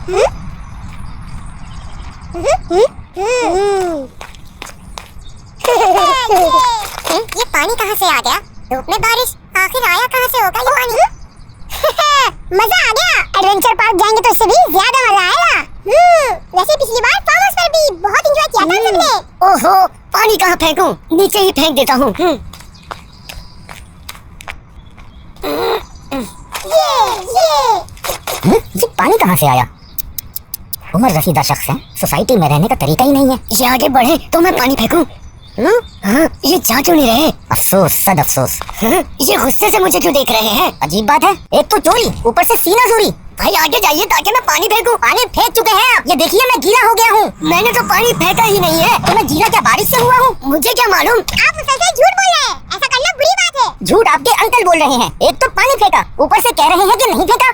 ये पानी कहाँ से आ गया? धूप में बारिश, आखिर आया कहाँ से होगा ये पानी? मजा आ गया। एडवेंचर पार्क जाएंगे तो इससे भी ज्यादा मजा आएगा। वैसे पिछली बार फार्म हाउस पर भी बहुत एंजॉय किया था सबने। ओहो, पानी कहाँ फेंकूं? नीचे ही फेंक देता हूँ। ये पानी कहाँ से आया? उम्र रसीदा शख्स है, सोसाइटी में रहने का तरीका ही नहीं है। ये आगे बढ़े तो मैं पानी फेंकूं? ये जा क्यों नहीं रहे? अफसोस, सद अफसोस। ये गुस्से से मुझे क्यों देख रहे हैं? अजीब बात है, एक तो चोरी, ऊपर से सीना चोरी। भाई आगे जाइए ताकि मैं पानी फेंकूं। पानी फेंक चुके हैं आप। ये देखिए मैं गीला हो गया हूँ। मैंने तो पानी फेंका ही नहीं है। तो मैं गीला क्या बारिश से हुआ हूँ? मुझे क्या मालूम? आप मुझसे झूठ बोल रहे हैं। ऐसा करना बुरी बात है। झूठ आपके अंकल बोल रहे हैं। एक तो पानी फेंका, ऊपर से कह रहे हैं कि नहीं फेंका।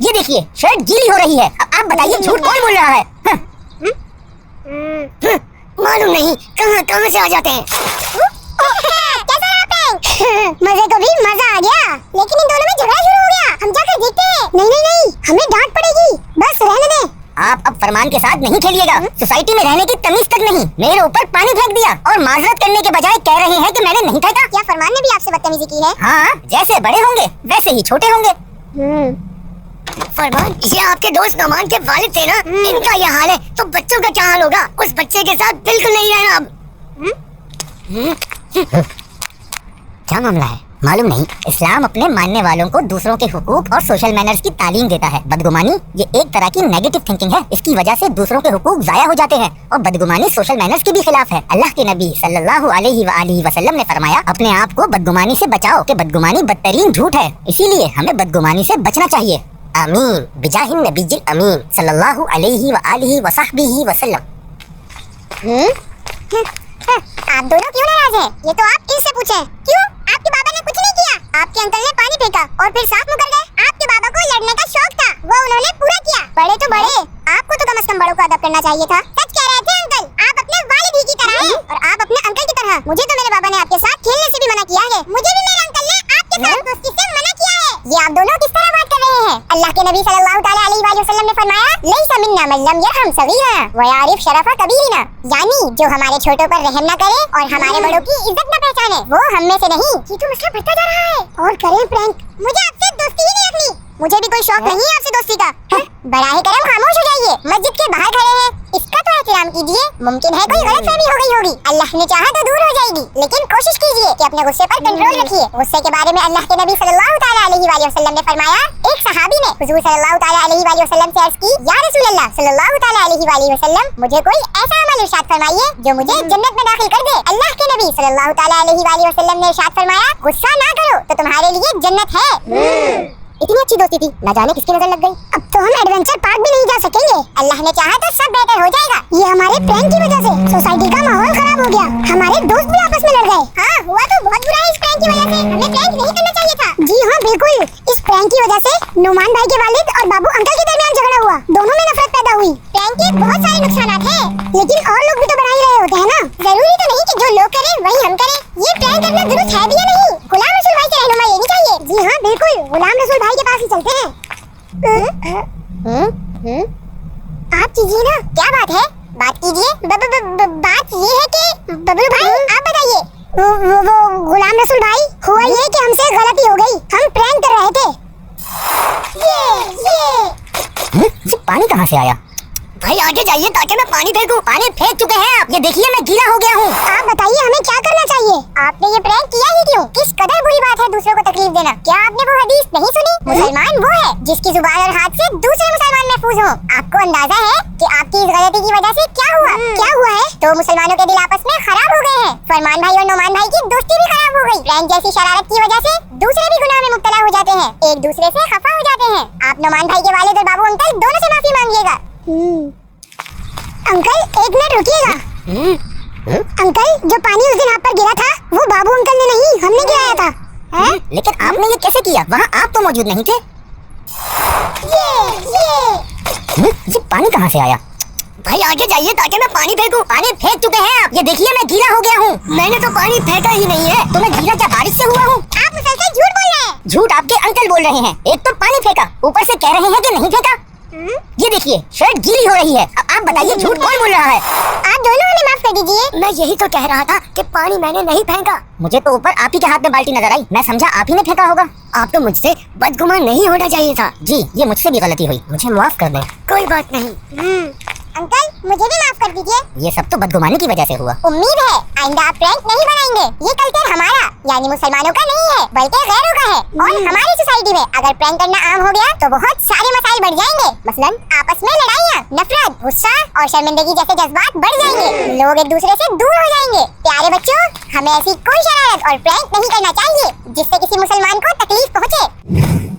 ये देखिए शर्ट गीली हो रही है। अब आप बताइए झूठ कौन बोल रहा है? मालूम नहीं कहाँ से आ जाते हैं। कैसा रहा प्रैंक? मजे को भी मजा आ गया, लेकिन इन दोनों में झगड़ा शुरू हो गया। हम जाकर देखते हैं। नहीं, हमें डांट पड़ेगी। बस रहने दें। आप अब फरमान के साथ नहीं खेलिएगा। सोसाइटी में रहने की तमीज तक नहीं। मेरे ऊपर पानी फेंक दिया और माजरत करने के बजाय कह रहे हैं कि मैंने नहीं फेंका। क्या फरमान ने भी आपसे बदतमीजी की है? हाँ, जैसे बड़े होंगे वैसे ही छोटे होंगे। फरमान, ये आपके दोस्त नौमान के वालिद थे ना? इनका ये हाल है तो बच्चों का क्या हाल होगा? उस बच्चे के साथ बिल्कुल नहीं रहना अब। क्या मामला है? मालूम नहीं। इस्लाम अपने मानने वालों को दूसरों के हुकूक और सोशल मैनर्स की तालीम देता है। बदगुमानी ये एक तरह की नेगेटिव थिंकिंग है। इसकी वजह से दूसरों के हुकूक जाया हो जाते हैं और बदगुमानी सोशल मैनर्स के भी खिलाफ है। अल्लाह के नबी सल्लल्लाहु अलैहि वसल्लम ने फरमाया, अपने आप को बदगुमानी से बचाओ कि बदगुमानी बदतरीन झूठ है। इसीलिए हमें बदगुमानी से बचना चाहिए। आमीन बिजाहिन नबीजिल अमीन सल्लल्लाहु अलैहि वसहबिही वसल्लम। आप दोनों क्यों नाराज हैं? ये तो आप इनसे पूछें। क्यों? आपके बाबा ने कुछ नहीं किया। आपके अंकल ने पानी फेंका और फिर साफ मुकर गए। आपके बाबा को लड़ने का शौक था, वो उन्होंने पूरा किया। बड़े तो बड़े, आपको तो कम से कम बड़ों का अदब करना चाहिए था। सच कह रहे थे अंकल, आप अपने वालिद ही की तरह हैं और आप अपने अंकल की तरह। मुझे तो मेरे बाबा ने आपके साथ खेलने से भी मना किया है। मुझे भी मेरे अंकल ने आपके साथ दोस्ती से मना किया है। ये आप दोनों किस तरह बात कर रहे हैं? अल्लाह के नबी सल्लल्लाहु तआला अलैहि वसल्लम ने फरमाया, लैसा मिन्ना मन लम यरहम सगीरा व यारिफ शरफा कबीरना। यानी जो हमारे छोटों पर रहम न करे और हमारे बड़ों की इज्जत न पहचाने, वो हम में से नहीं। ये तो मसला बढ़ता जा रहा है। और करें प्रैंक। मुझे आपसे दोस्ती ही नहीं रखनी। मुझे भी कोई शौक नहीं है आपसे दोस्ती का। बराए करम खामोश हो जाइए। मस्जिद के बाहर खड़े हैं, इसका तो एहतराम कीजिए। मुमकिन है कोई गलतफहमी हो गई होगी। अल्लाह ने चाहा तो दूर हो जाएगी, लेकिन कोशिश कीजिए कि अपने गुस्से पर कंट्रोल रखिए। गुस्से के बारे में अल्लाह के नबी सल्लल्लाहु तआला अलैहि वसल्लम ने फरमाया, एक सहाबी ने हुजूर सल्लल्लाहु तआला अलैहि वसल्लम से अर्ज की, या रसूल अल्लाह सल्लल्लाहु तआला अलैहि वसल्लम, मुझे कोई ऐसा अमल इरशाद फरमाइए जो मुझे जन्नत में दाखिल कर दे। अल्लाह के नबी सल्लल्लाहु तआला अलैहि वसल्लम ने इरशाद फरमाया, गुस्सा ना करो तो तुम्हारे लिए जन्नत है। इतनी अच्छी दोस्ती थी, न जाने किसकी नजर लग गई। अब तो हम एडवेंचर पार्क भी नहीं जा सकेंगे। अल्लाह ने चाहा तो सब बेहतर हो जाएगा। ये हमारे प्रैंक की वजह से सोसाइटी का माहौल खराब हो गया। हमारे दोस्त भी आपस में लड़ गए। हाँ, हुआ तो बहुत बुरा है इस प्रैंक की वजह से। हमें प्रैंक नहीं करना चाहिए था। जी हाँ, बिल्कुल। इस प्रैंक की वजह से नुमान भाई के वालिद और बाबू अंकल के दरमियान झगड़ा हुआ। दोनों में नफरत पैदा हुई। प्रैंक के बहुत सारे नुकसानात हैं, लेकिन और लोग भी तो बना ही रहे होते हैं ना। जरूरी तो नहीं कि जो लोग करें वही हम करें। ये प्रैंक करना दुरुस्त है भी या नहीं? गुलाम रसूल भाई से रहनुमाई लेनी चाहिए। जी हाँ, बिल्कुल। गुलाम रसूल भाई के पास ही चलते हैं। आप कीजिए ना। क्या बात है? बात कीजिए। बात ये है कि बबलू भाई आप बताइए। वो गुलाम रसूल भाई, हुआ ये कि हमसे गलती हो गई। हम प्रैंक कर रहे थे। ये पानी कहाँ से आया? भाई आगे जाइए ताकि मैं पानी फेंकूं। पानी फेंक चुके हैं आप। ये देखिए मैं गीला हो गया हूँ। आप बताइए हमें क्या करना चाहिए? आपने ये प्रैंक किया ही क्यों? किस कदर बुरी बात है दूसरों को तकलीफ देना। क्या आपने वो हदीस नहीं सुनी? मुसलमान वो है जिसकी जुबान और हाथ से दूसरे मुसलमान महफूज हो। आपको अंदाजा है कि आपकी इस गलती की वजह से क्या हुआ? क्या हुआ है? तो मुसलमानों के दिल आपस में खराब हो गए हैं। फरमान भाई और नौमान भाई की दोस्ती भी खराब हो गई। प्रैंक जैसी शरारत की वजह से दूसरे भी गुनाह में मुब्तला हो जाते हैं, एक दूसरे से खफा हो जाते हैं। आप नौमान भाई के वालिद और बाबू अंकल दोनों से माफी मांगिएगा। अंकल एक मिनट रुकिएगा। अंकल, जो पानी उस दिन आप पर गिरा था वो बाबू अंकल ने नहीं, हमने गिराया था। है? लेकिन आपने ये कैसे किया? वहाँ आप तो मौजूद नहीं थे। ये पानी कहाँ से आया? भाई आगे जाइए ताकि मैं पानी फेंकूं। पानी फेंक चुके हैं आप। ये देखिए मैं गीला हो गया हूँ। मैंने तो पानी फेंका ही नहीं है। तो मैं गीला क्या बारिश से हुआ हूँ? आप मुसलसल झूठ बोल रहे हैं। झूठ आपके अंकल बोल रहे हैं। एक तो पानी फेंका, ऊपर से कह रहे हैं कि नहीं फेंका। ये देखिए शर्ट गीली हो रही है। अब आप बताइए झूठ कौन बोल रहा है? आप दोनों हमें माफ कर दीजिए। मैं यही तो कह रहा था कि पानी मैंने नहीं फेंका। मुझे तो ऊपर आप ही के हाथ में बाल्टी नजर आई, मैं समझा आप ही ने फेंका होगा। आपको मुझसे बदगुमान नहीं होना चाहिए था। जी ये मुझसे भी गलती हुई, मुझे माफ कर दें। कोई बात नहीं। अंकल मुझे भी माफ कर दीजिए। ये सब तो बदगुमानी की वजह से हुआ। उम्मीद है आइंदा आप प्रैंक नहीं बनाएंगे। ये कल्चर हमारा यानी मुसलमानों का नहीं है बल्कि गैरों का है। और हमारी सोसाइटी में अगर प्रैंक करना आम हो गया तो बहुत सारे मसाइल बढ़ जाएंगे। मसलन आपस में लड़ाइयाँ, नफरत, गुस्सा और शर्मिंदगी जैसे जज्बात बढ़ जाएंगे। लोग एक दूसरे से दूर हो जाएंगे। प्यारे बच्चों, हमें ऐसी कोई शरारत और प्रैंक नहीं करना चाहिए जिससे किसी मुसलमान को तकलीफ पहुँचे।